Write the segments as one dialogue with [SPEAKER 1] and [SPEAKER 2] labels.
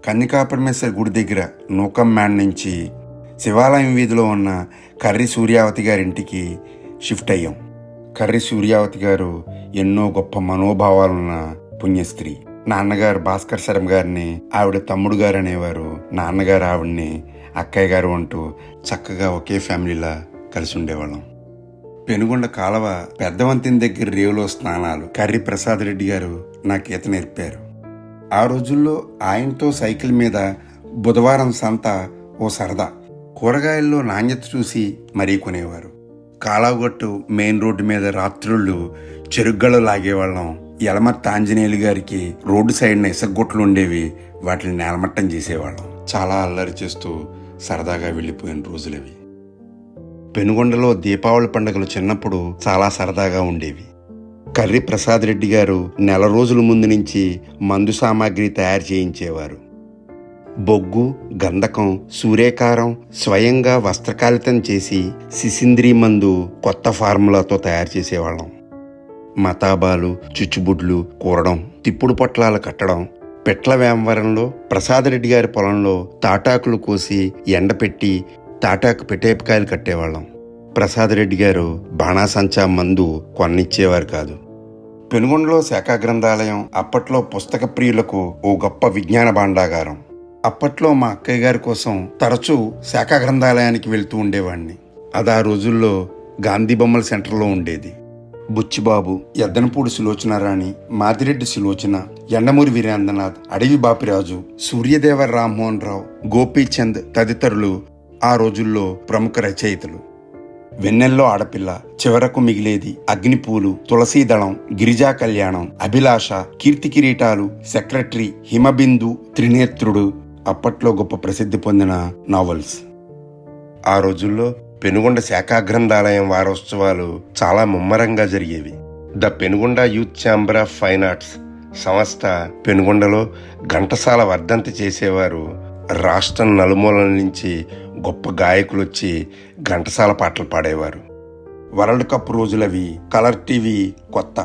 [SPEAKER 1] కన్నికాపరమేశ్వర గుడి దగ్గర నూకం మ్యాన్ నుంచి శివాలయం వీధిలో ఉన్న కర్రి సూర్యావతి గారింటికి షిఫ్ట్ అయ్యాం. కర్రి సూర్యావతి గారు ఎన్నో గొప్ప మనోభావాలున్న పుణ్యస్త్రీ. నాన్నగారు భాస్కర్ శరం గారిని ఆవిడ తమ్ముడు గారు అనేవారు. నాన్నగారు ఆవిడ్ని అక్కయ్య గారు అంటూ చక్కగా ఒకే ఫ్యామిలీలా కలిసి ఉండేవాళ్ళం. పెనుగొండ కాలవ పెద్దవంతిని దగ్గర రేవులో స్నానాలు కర్రి ప్రసాద్ రెడ్డి గారు నాకు ఈత నేర్పారు. ఆ రోజుల్లో ఆయనతో సైకిల్ మీద బుధవారం సంత ఓ సరదా. కూరగాయల్లో నాణ్యత చూసి మరీ కొనేవారు. కాలావగట్టు మెయిన్ రోడ్డు మీద రాత్రుళ్ళు చెరుగ్గళ్ళు లాగేవాళ్ళం. యలమర్తి ఆంజనేయులు గారికి రోడ్డు సైడ్న ఇసగొట్లు ఉండేవి, వాటిని నేలమట్టం చేసేవాళ్ళం. చాలా అల్లరి చేస్తూ సరదాగా వెళ్ళిపోయిన రోజులవి. పెనుగొండలో దీపావళి పండుగలు చిన్నప్పుడు చాలా సరదాగా ఉండేవి. కర్రి ప్రసాద్ రెడ్డి గారు నెల రోజుల ముందు నుంచి మందు సామాగ్రి తయారు చేయించేవారు. బొగ్గు, గంధకం, సూర్యకారం స్వయంగా వస్త్రకాలితం చేసి సిసింద్రీ మందు కొత్త ఫార్ములాతో తయారు చేసేవాళ్ళం. మతాబాలు, చుచ్చుబుడ్లు కూరడం, తిప్పుడు పొట్లాలు కట్టడం. పెట్ల వేమవరంలో ప్రసాద్ రెడ్డి గారి పొలంలో తాటాకులు కోసి ఎండపెట్టి తాటాకు పెట్టేపకాయలు కట్టేవాళ్ళం. ప్రసాద్ రెడ్డి గారు బాణాసంచా మందు కొన్నిచ్చేవారు కాదు. పెనుగొండలో శాఖా గ్రంథాలయం అప్పట్లో పుస్తక ప్రియులకు ఓ గొప్ప విజ్ఞాన భాండాగారం. అప్పట్లో మా అక్కయ్య గారి కోసం తరచూ శాఖా గ్రంథాలయానికి వెళ్తూ ఉండేవాడిని. అది ఆ రోజుల్లో గాంధీ బొమ్మల సెంటర్లో ఉండేది. బుచ్చిబాబు, ఎద్దనపూడి సులోచనారాణి, మాదిరెడ్డి సులోచన, ఎండమూరి వీరేంద్రనాథ్, అడవి బాపిరాజు, సూర్యదేవర రామ్మోహన్ రావు, గోపీచంద్ తదితరులు ఆ రోజుల్లో ప్రముఖ రచయితలు. వెన్నెల్లో ఆడపిల్ల, చివరకు మిగిలేది, అగ్నిపూలు, తులసీదళం, గిరిజా కళ్యాణం, అభిలాష, కీర్తి కిరీటాలు, సెక్రటరీ, హిమబిందు, త్రినేత్రుడు అప్పట్లో గొప్ప ప్రసిద్ధి పొందిన నావెల్స్. ఆ రోజుల్లో పెనుగొండ శాఖా గ్రంథాలయం వారోత్సవాలు చాలా ముమ్మరంగా జరిగేవి. The Penugonda youth chamber of fine arts సంస్థ పెనుగొండలో ఘంటసాల వర్ధంతి చేసేవారు. రాష్ట్రం నలుమూలల నుంచి గొప్ప గాయకులు వచ్చి ఘంటసాల పాటలు పాడేవారు. World cup రోజులవి. కలర్ టీవీ కొత్త.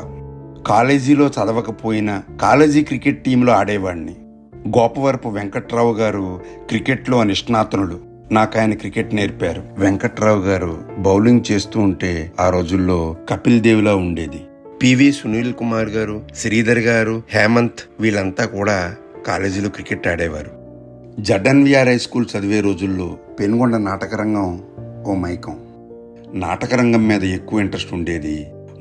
[SPEAKER 1] కాలేజీలో చదవకపోయినా కాలేజీ క్రికెట్ టీంలో ఆడేవాడిని. గోపవరపు వెంకట్రావు గారు క్రికెట్లో నిష్ణాతునుడు. నాకు ఆయన క్రికెట్ నేర్పారు. వెంకట్రావు గారు బౌలింగ్ చేస్తూ ఉంటే ఆ రోజుల్లో కపిల్ దేవ్లా ఉండేది. పివి సునీల్ కుమార్ గారు, శ్రీధర్ గారు, హేమంత్ వీళ్ళంతా కూడా కాలేజీలో క్రికెట్ ఆడేవారు. జడ్ఎన్విఆర్ హై స్కూల్ చదివే రోజుల్లో పెనుగొండ నాటకరంగం ఓ మైకం. నాటకరంగం మీద ఎక్కువ ఇంట్రెస్ట్ ఉండేది.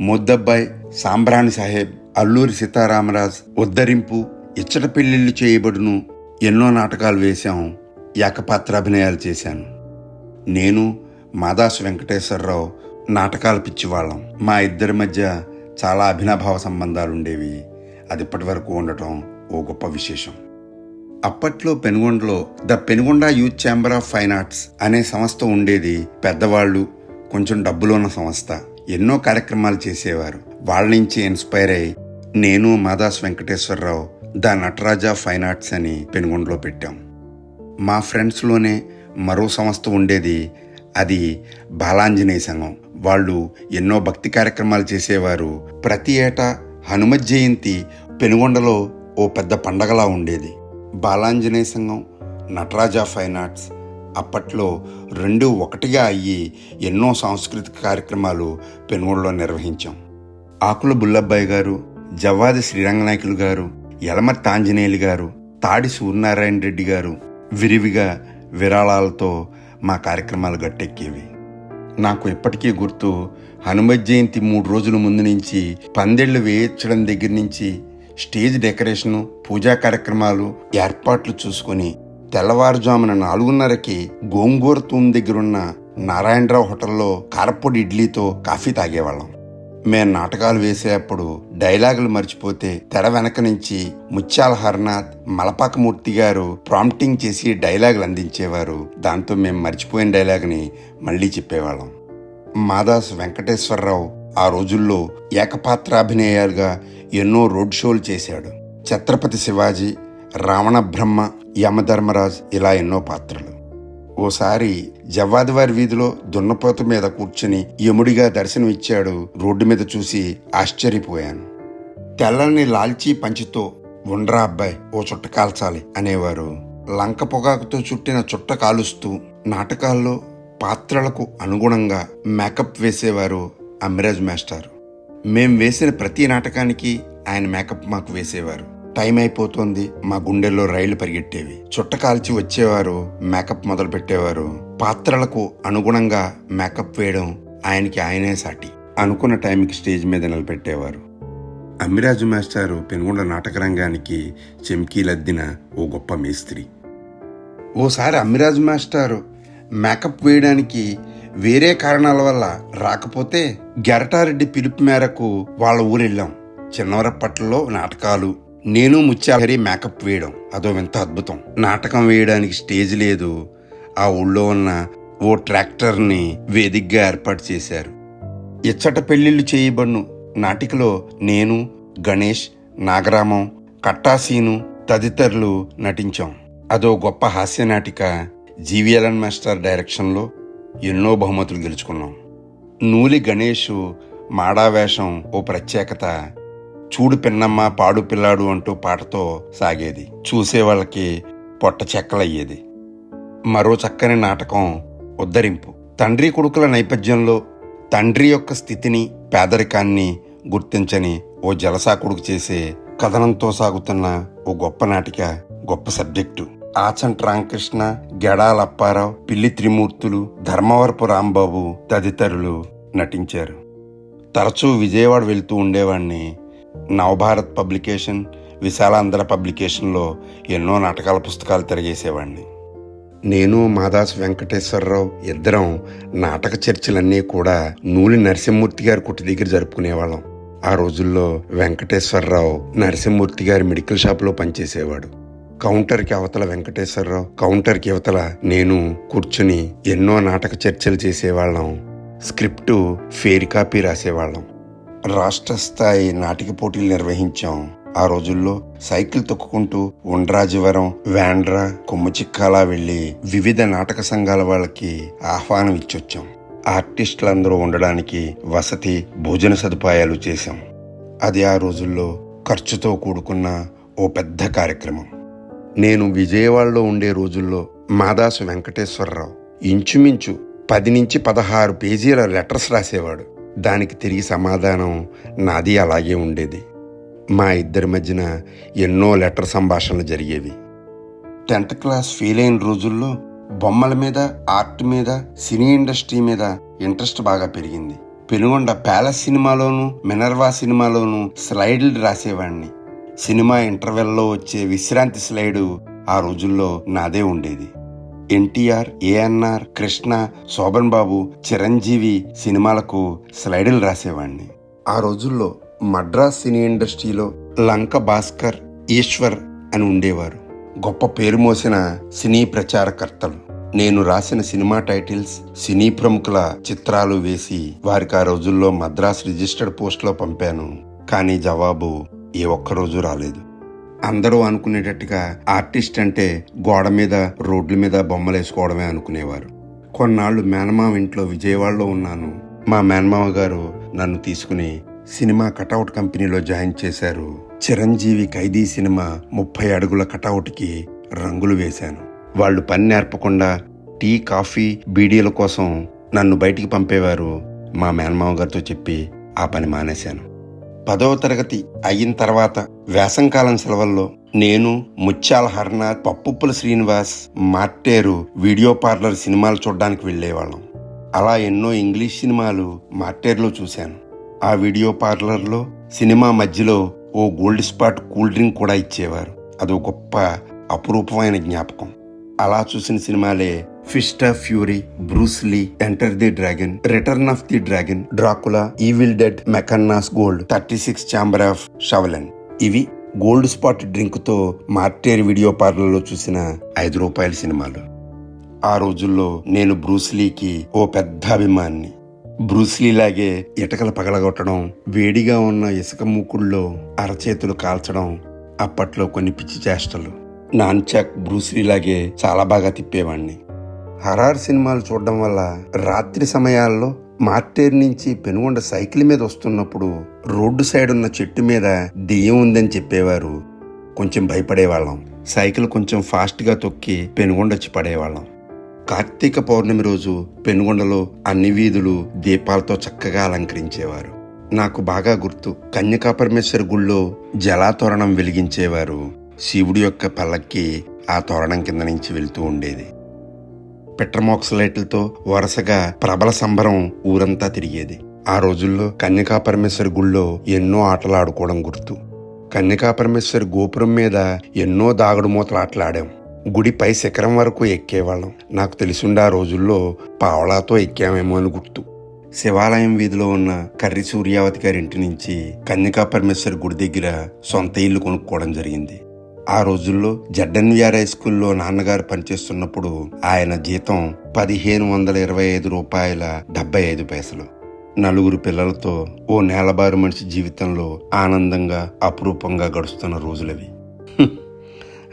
[SPEAKER 1] ముద్దబ్బాయి, సాంబ్రాణి సాహెబ్, అల్లూరి సీతారామరాజ్, ఉద్ధరింపు, ఇచ్చట పెళ్లిళ్ళు చేయబడును ఎన్నో నాటకాలు వేశాం. ఏకపాత్రాభినయాలు చేశాను. నేను, మాదాసు వెంకటేశ్వరరావు నాటకాలు పిచ్చివాళ్ళం. మా ఇద్దరి మధ్య చాలా అభినభావ సంబంధాలుండేవి. అది ఇప్పటి వరకు ఉండటం ఓ గొప్ప విశేషం. అప్పట్లో పెనుగొండలో the Penugonda youth chamber of fine arts అనే సంస్థ ఉండేది. పెద్దవాళ్ళు, కొంచెం డబ్బులున్న సంస్థ. ఎన్నో కార్యక్రమాలు చేసేవారు. వాళ్ళ నుంచి ఇన్స్పైర్ అయ్యి నేను, Madasu Venkateswararao the Nataraja fine arts అని పెనుగొండలో పెట్టాం. మా ఫ్రెండ్స్లోనే మరో సంస్థ ఉండేది. అది బాలాంజనేయ సంఘం. వాళ్ళు ఎన్నో భక్తి కార్యక్రమాలు చేసేవారు. ప్రతి ఏటా హనుమత్ జయంతి పెనుగొండలో ఓ పెద్ద పండగలా ఉండేది. బాలాంజనేయ సంఘం, నటరాజ ఫైన్ ఆర్ట్స్ అప్పట్లో రెండు ఒకటిగా అయ్యి ఎన్నో సాంస్కృతిక కార్యక్రమాలు పెనుగొండలో నిర్వహించాం. ఆకుల బుల్లబ్బాయి గారు, జవ్వాది శ్రీరంగనాయకులు గారు, యలమర్తి ఆంజనేయులు గారు, తాడి సూర్యనారాయణ రెడ్డి గారు విరివిగా విరాళాలతో మా కార్యక్రమాలు గట్టెక్కేవి. నాకు ఇప్పటికీ గుర్తు, హనుమత్ జయంతి 3 రోజుల ముందు నుంచి పందిళ్లు వేయించడం దగ్గర నుంచి స్టేజ్ డెకరేషను, పూజా కార్యక్రమాలు ఏర్పాట్లు చూసుకుని తెల్లవారుజామున 4:30కి గోంగూర తూము దగ్గరున్న నారాయణరావు హోటల్లో కారపొడి ఇడ్లీతో కాఫీ తాగేవాళ్ళం. మేం నాటకాలు వేసేటప్పుడు డైలాగులు మర్చిపోతే తెర వెనక నుంచి ముత్యాల హర్నాథ్, మలపాకమూర్తి గారు ప్రాంప్టింగ్ చేసి డైలాగులు అందించేవారు. దాంతో మేం మర్చిపోయిన డైలాగ్ని మళ్ళీ చెప్పేవాళ్ళం. మాదాసు వెంకటేశ్వరరావు ఆ రోజుల్లో ఏకపాత్రాభినయాలుగా ఎన్నో రోడ్ షోలు చేశాడు. ఛత్రపతి శివాజీ, రావణ బ్రహ్మ, యమధర్మరాజ్ ఇలా ఎన్నో పాత్రలు. ఓసారి జవ్వాదివారి వీధిలో దున్నపోత మీద కూర్చుని యముడిగా దర్శనం ఇచ్చాడు. రోడ్డు మీద చూసి ఆశ్చర్యపోయాను. తెల్లని లాల్చీ పంచితో, ఉండ్రా అబ్బాయి ఓ చుట్ట కాల్చాలి అనేవారు. లంక పొగాకుతో చుట్టిన చుట్ట కాలుస్తూ నాటకాల్లో పాత్రలకు అనుగుణంగా మేకప్ వేసేవారు అమ్మిరాజు మాస్టర్. మేం వేసిన ప్రతి నాటకానికి ఆయన మేకప్ మాకు వేసేవారు. టైం అయిపోతుంది, మా గుండెల్లో రైళ్లు పరిగెట్టేవి. చుట్ట కాల్చి వచ్చేవారు, మేకప్ మొదలు పెట్టేవారు. పాత్రలకు అనుగుణంగా మేకప్ వేయడం ఆయనకి ఆయనే సాటి. అనుకున్న టైంకి స్టేజ్ మీద నిలబెట్టేవారు. అమ్మిరాజు మాస్టారు పెనుగొండ నాటక రంగానికి చెంకీలద్దిన ఓ గొప్ప మేస్త్రి. ఓసారి అమ్మిరాజు మాస్టారు మేకప్ వేయడానికి వేరే కారణాల వల్ల రాకపోతే గెరటారెడ్డి పిలుపు మేరకు వాళ్ళ ఊరెళ్ళాం. చిన్నవరప్పట్లో నాటకాలు, నేను ముత్యాలహరి మేకప్ వేయడం అదో వింత అద్భుతం. నాటకం వేయడానికి స్టేజ్ లేదు. ఆ ఊళ్ళో ఉన్న ఓ ట్రాక్టర్ని వేదికగా ఏర్పాటు చేశారు. ఇచ్చట పెళ్లిళ్ళు చేయబడును నాటికలో నేను, గణేష్, నాగరామం, కట్టాసీను తదితరులు నటించాం. అదో గొప్ప హాస్య నాటిక. జీవీఎల్ఎన్ మాస్టర్ డైరెక్షన్లో ఎన్నో బహుమతులు గెలుచుకున్నాం. నూలి గణేష్ మాడావేషం ఓ ప్రత్యేకత. చూడు పిన్నమ్మ పాడు పిల్లాడు అంటూ పాటతో సాగేది. చూసేవాళ్ళకి పొట్ట చెక్కలయ్యేది. మరో చక్కని నాటకం ఉద్ధరింపు. తండ్రి కొడుకుల నేపథ్యంలో తండ్రి యొక్క స్థితిని, పేదరికాన్ని గుర్తించని ఓ జలసా కొడుకు చేసే కథనంతో సాగుతున్న ఓ గొప్ప నాటిక, గొప్ప సబ్జెక్టు. ఆచంట రామకృష్ణ, గెడాల అప్పారావు, పిల్లి త్రిమూర్తులు, ధర్మవరపు రాంబాబు తదితరులు నటించారు. తరచూ విజయవాడ వెళ్తూ ఉండేవాడిని. నవభారత్ పబ్లికేషన్, విశాలాంధ్ర పబ్లికేషన్లో ఎన్నో నాటకాల పుస్తకాలు తిరగేసేవాడిని. నేను మాదాసు వెంకటేశ్వరరావు ఇద్దరం నాటక చర్చలన్నీ కూడా నూలి నరసింహమూర్తి గారి కుట్టి దగ్గర జరుపుకునేవాళ్ళం. ఆ రోజుల్లో వెంకటేశ్వరరావు నరసింహమూర్తి గారి మెడికల్ షాప్లో పనిచేసేవాడు. కౌంటర్కి అవతల వెంకటేశ్వరరావు, కౌంటర్కి అవతల నేను కూర్చుని ఎన్నో నాటక చర్చలు చేసేవాళ్ళం. Script fair copy రాసేవాళ్ళం. రాష్ట్ర స్థాయి నాటిక పోటీలు నిర్వహించాం. ఆ రోజుల్లో సైకిల్ తొక్కుకుంటూ ఉండ్రాజవరం, వేండ్రా, కొమ్ముచిక్కాలా వెళ్లి వివిధ నాటక సంఘాల వాళ్ళకి ఆహ్వానం ఇచ్చొచ్చాం. ఆర్టిస్టులందరూ ఉండడానికి వసతి, భోజన సదుపాయాలు చేశాం. అది ఆ రోజుల్లో ఖర్చుతో కూడుకున్న ఓ పెద్ద కార్యక్రమం. నేను విజయవాడలో ఉండే రోజుల్లో మాదాసు వెంకటేశ్వరరావు ఇంచుమించు 10 నుంచి 16 పేజీల లెటర్స్ రాసేవాడు. దానికి తిరిగి సమాధానం నాది అలాగే ఉండేది. మా ఇద్దరి మధ్యన ఎన్నో లెటర్ సంభాషణలు జరిగేవి. 10th క్లాస్ ఫెయిల్ అయిన రోజుల్లో బొమ్మల మీద, ఆర్ట్ మీద, సినీ ఇండస్ట్రీ మీద ఇంట్రెస్ట్ బాగా పెరిగింది. పెనుగొండ ప్యాలెస్ సినిమాలోను, మినర్వా సినిమాలోను స్లైడ్లు రాసేవాడిని. సినిమా ఇంటర్వెల్లో వచ్చే విశ్రాంతి స్లైడు ఆ రోజుల్లో నాదే ఉండేది. ఎన్టీఆర్, ఏఎన్ఆర్, కృష్ణ, శోభన్ బాబు, చిరంజీవి సినిమాలకు స్లైడులు రాసేవాడిని. ఆ రోజుల్లో మద్రాస్ సినీ ఇండస్ట్రీలో లంక భాస్కర్, ఈశ్వర్ అని ఉండేవారు. గొప్ప పేరు మోసిన సినీ ప్రచారకర్తలు. నేను రాసిన సినిమా టైటిల్స్, సినీ ప్రముఖుల చిత్రాలు వేసి వారికి ఆ రోజుల్లో మద్రాస్ రిజిస్టర్డ్ పోస్ట్లో పంపాను. కానీ జవాబు ఏ ఒక్కరోజు రాలేదు. అందరూ అనుకునేటట్టుగా ఆర్టిస్ట్ అంటే గోడ మీద, రోడ్ల మీద బొమ్మలు వేసుకోవడమే అనుకునేవారు. కొన్నాళ్ళు మేనమావ ఇంట్లో విజయవాడలో ఉన్నాను. మా మేనమావ గారు నన్ను తీసుకుని సినిమా కటౌట్ కంపెనీలో జాయిన్ చేశారు. చిరంజీవి ఖైదీ సినిమా 30 అడుగుల కటౌట్కి రంగులు వేశాను. వాళ్ళు పని నేర్పకుండా టీ, కాఫీ, బీడీల కోసం నన్ను బయటికి పంపేవారు. మా మేనమావ గారితో చెప్పి ఆ పని మానేశాను. 10వ తరగతి అయిన తర్వాత వేసంకాలం సెలవుల్లో నేను, ముత్యాల హర్నాథ్, పప్పుప్పుల శ్రీనివాస్, మార్టేరు వీడియో పార్లర్ సినిమాలు చూడడానికి వెళ్ళేవాళ్ళం. అలా ఎన్నో ఇంగ్లీష్ సినిమాలు మార్టేరులో చూశాను. ఆ వీడియో పార్లర్లో సినిమా మధ్యలో ఓ గోల్డ్ స్పాట్ కూల్ డ్రింక్ కూడా ఇచ్చేవారు. అదో గొప్ప అపురూపమైన జ్ఞాపకం. అలా చూసిన సినిమాలే fist of fury, Bruce Lee, enter the dragon, return of the dragon, Dracula, evil dead, Mackenna's gold, 36 chamber of షవలెన్. ఇవి గోల్డ్ స్పాట్ డ్రింక్ తో మార్టేర్ వీడియో పార్లర్లో చూసిన ₹5 సినిమాలు. ఆ రోజుల్లో నేను బ్రూస్లీకి ఓ పెద్ద అభిమాన్ని. బ్రూస్లీలాగే ఇటకలు పగలగొట్టడం, వేడిగా ఉన్న ఇసుక మూకుల్లో అరచేతులు కాల్చడం అప్పట్లో కొన్ని పిచ్చి చేష్టలు. నాన్చాక్ బ్రూస్లీలాగే చాలా బాగా తిప్పేవాణ్ణి. హరార్ సినిమాలు చూడడం వల్ల రాత్రి సమయాల్లో మార్టేర్ నుంచి పెనుగొండ సైకిల్ మీద వస్తున్నప్పుడు రోడ్డు సైడ్ ఉన్న చెట్టు మీద దెయ్యం ఉందని చెప్పేవారు. కొంచెం భయపడేవాళ్ళం. సైకిల్ కొంచెం ఫాస్ట్గా తొక్కి పెనుగొండొచ్చి పడేవాళ్ళం. కార్తీక పౌర్ణమి రోజు పెనుగొండలో అన్ని వీధులు దీపాలతో చక్కగా అలంకరించేవారు. నాకు బాగా గుర్తు, కన్యకాపరమేశ్వరి గుళ్ళో జలాతోరణం వెలిగించేవారు. శివుడి యొక్క పల్లకి ఆ తోరణం కింద నుంచి వెళ్తూ ఉండేది. పెట్రమోక్స్ లైట్లతో వరుసగా ప్రబల సంబరం ఊరంతా తిరిగేది. ఆ రోజుల్లో కన్యకాపరమేశ్వరి గుళ్ళో ఎన్నో ఆటలు ఆడుకోవడం గుర్తు. కన్యకాపరమేశ్వరి గోపురం మీద ఎన్నో దాగుడు మూతలు ఆటలు ఆడాం. గుడి పై శిఖరం వరకు ఎక్కేవాళ్ళం. నాకు తెలిసిండే ఆ రోజుల్లో పావలాతో ఎక్కామేమో అని గుర్తు. శివాలయం వీధిలో ఉన్న కర్రి సూర్యావతి గారి ఇంటి నుంచి కన్యకాపరమేశ్వరి గుడి దగ్గర సొంత ఇల్లు కొనుక్కోవడం జరిగింది. ఆ రోజుల్లో జడ్డన్విఆర్ హై స్కూల్లో నాన్నగారు పనిచేస్తున్నప్పుడు ఆయన జీతం 1525 రూపాయల 75 పైసలు. నలుగురు పిల్లలతో ఓ నేలబారు మనిషి జీవితంలో ఆనందంగా అపురూపంగా గడుస్తున్న రోజులవి.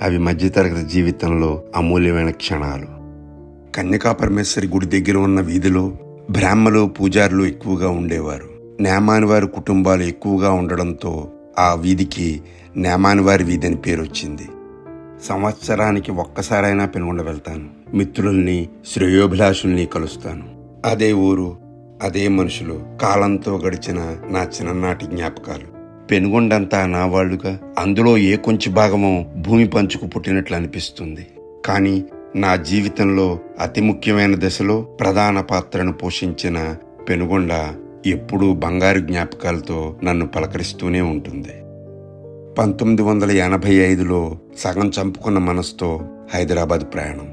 [SPEAKER 1] అవి మధ్యతరగతి జీవితంలో అమూల్యమైన క్షణాలు. కన్యకాపరమేశ్వరి గుడి దగ్గర ఉన్న వీధిలో బ్రాహ్మలు పూజారులు ఎక్కువగా ఉండేవారు. నేమానివారి కుటుంబాలు ఎక్కువగా ఉండడంతో ఆ వీధికి నేమానివారి వీధి అని పేరు వచ్చింది. సంవత్సరానికి ఒక్కసారైనా పెనుగొండ వెళ్తాను. మిత్రుల్ని, శ్రేయోభిలాషుల్ని కలుస్తాను. అదే ఊరు, అదే మనుషులు, కాలంతో గడిచిన నా చిన్ననాటి జ్ఞాపకాలు. పెనుగొండంతా నా వాళ్ళుగా, అందులో ఏ కొంచెం భాగమో భూమి పంచుకు పుట్టినట్లు అనిపిస్తుంది. కానీ నా జీవితంలో అతి ముఖ్యమైన దశలో ప్రధాన పాత్రను పోషించిన పెనుగొండ ఎప్పుడూ బంగారు జ్ఞాపకాలతో నన్ను పలకరిస్తూనే ఉంటుంది. 1985లో సగం చంపుకున్న మనసుతో హైదరాబాద్ ప్రయాణం.